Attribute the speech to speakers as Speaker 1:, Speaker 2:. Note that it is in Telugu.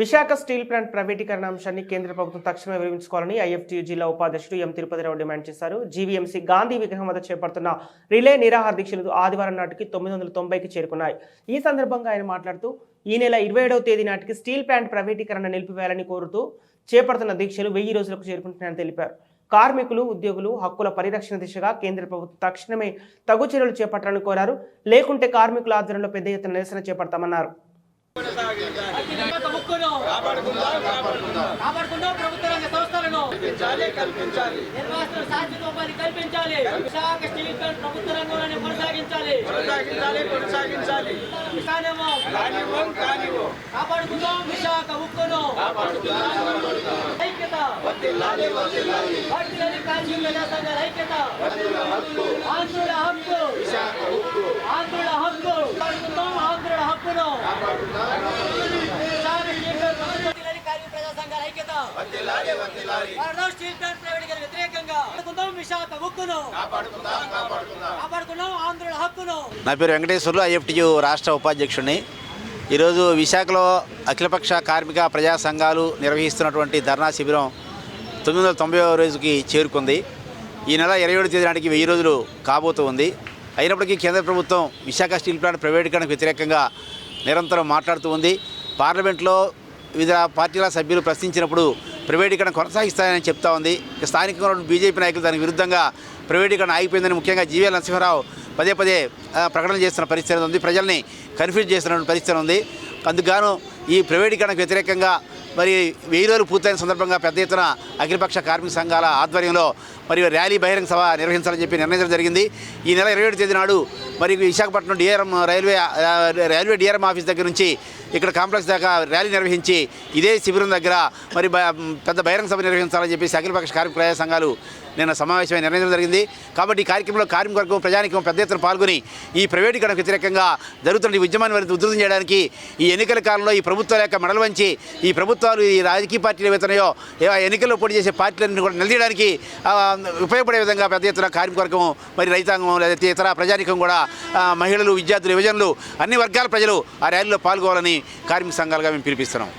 Speaker 1: విశాఖ స్టీల్ ప్లాంట్ ప్రైవేటీకరణ అంశాన్ని కేంద్ర ప్రభుత్వం తక్షణమే విరమించుకోవాలని ఐఎఫ్టీయూ జిల్లా ఉపాధ్యక్షుడు ఎం తిరుపతిరావు డిమాండ్ చేశారు. జీవీఎంసీ గాంధీ విగ్రహం వద్ద చేపడుతున్న రిలే నిరాహార దీక్షలు ఆదివారం నాటికి 990కి చేరుకున్నాయి. ఈ సందర్భంగా ఆయన మాట్లాడుతూ ఈ నెల 27వ తేదీ నాటికి స్టీల్ ప్లాంట్ ప్రైవేటీకరణ నిలిపివేయాలని కోరుతూ చేపడుతున్న దీక్షలు 1000 రోజులకు చేరుకుంటున్నాయని తెలిపారు. కార్మికులు, ఉద్యోగులు హక్కుల పరిరక్షణ దిశగా కేంద్ర ప్రభుత్వం తక్షణమే తగు చర్యలు చేపట్టాలని కోరారు. లేకుంటే కార్మికుల ఆధ్వర్యంలో పెద్ద ఎత్తున నిరసన చేపడతామన్నారు.
Speaker 2: ప్రభుత్వ రంగ సంస్థలను విశాఖ స్టీల్ ప్లాంట్ ప్రభుత్వ రంగంలోనే కొనసాగించాలి. కాపాడుకుందాం విశాఖ ఉక్కును. ఐక్యత కార్మికుల సంఘాల ఐక్యత. ఆంధ్రుల హక్కు, ఆంధ్రుల హక్కు, కాపాడుకుందాం ఆంధ్రుల హక్కును.
Speaker 3: నా పేరు వెంకటేశ్వర్లు, ఐఎఫ్టీయూ రాష్ట్ర ఉపాధ్యక్షుడిని. ఈరోజు విశాఖలో అఖిలపక్ష కార్మిక ప్రజా సంఘాలు నిర్వహిస్తున్నటువంటి ధర్నా శిబిరం 990వ రోజుకి చేరుకుంది. ఈ నెల 27వ తేదీ నాటికి 1000 రోజులు కాబోతూ ఉంది. అయినప్పటికీ కేంద్ర ప్రభుత్వం విశాఖ స్టీల్ ప్లాంట్ ప్రైవేటీకరణకు వ్యతిరేకంగా నిరంతరం మాట్లాడుతూ ఉంది. పార్లమెంట్లో వివిధ పార్టీల సభ్యులు ప్రశ్నించినప్పుడు ప్రైవేటీకరణ కొనసాగిస్తారని చెప్తా ఉంది. స్థానికంగా బీజేపీ నాయకులు దానికి విరుద్ధంగా ప్రైవేటీకరణ ఆగిపోయిందని ముఖ్యంగా జీవీఎల్ నరసింహారావు పదే ప్రకటన చేస్తున్న పరిస్థితి ఉంది. ప్రజల్ని కన్ఫ్యూజ్ చేస్తున్న పరిస్థితి ఉంది. అందుకు ఈ ప్రైవేటీకరణకు వ్యతిరేకంగా మరి 1000 రోజులు పూర్తయిన సందర్భంగా పెద్ద ఎత్తున అఖిలపక్ష కార్మిక సంఘాల ఆధ్వర్యంలో మరియు ర్యాలీ బహిరంగ సభ నిర్వహించాలని చెప్పి నిర్ణయించడం జరిగింది. ఈ నెల 27వ తేదీ నాడు మరి విశాఖపట్నం రైల్వే డిఆర్ఎం ఆఫీస్ దగ్గర నుంచి ఇక్కడ కాంప్లెక్స్ దాకా ర్యాలీ నిర్వహించి ఇదే శిబిరం దగ్గర మరి పెద్ద బహిరంగ సభ నిర్వహించాలని చెప్పేసి అఖిలపక్ష కార్మిక ప్రజా సంఘాలు నిన్న సమావేశమై నిర్ణయించడం జరిగింది. కాబట్టి ఈ కార్యక్రమంలో కార్మికవర్గం, ప్రజానికం పెద్ద ఎత్తున పాల్గొని ఈ ప్రైవేటీకరణకు వ్యతిరేకంగా జరుగుతున్న ఈ ఉద్యమాన్ని మరింత ఉధృతం చేయడానికి ఈ ఎన్నికల కాలంలో ఈ ప్రభుత్వాల యొక్క మెడలు వంచి ఈ ప్రభుత్వాలు ఈ రాజకీయ పార్టీలు ఏవైతున్నాయో ఎన్నికల్లో పోటీ చేసే పార్టీలన్నీ కూడా నిలదీయడానికి ఉపయోగపడే విధంగా పెద్ద ఎత్తున కార్మికవర్గం, మరి రైతాంగం, లేదా ఇతర ప్రజానికం కూడా, మహిళలు, విద్యార్థులు, యువజనులు, అన్ని వర్గాల ప్రజలు ఆ ర్యాలీలో పాల్గొవాలని కార్మిక సంఘాలుగా మేము పిలిపిస్తున్నాం.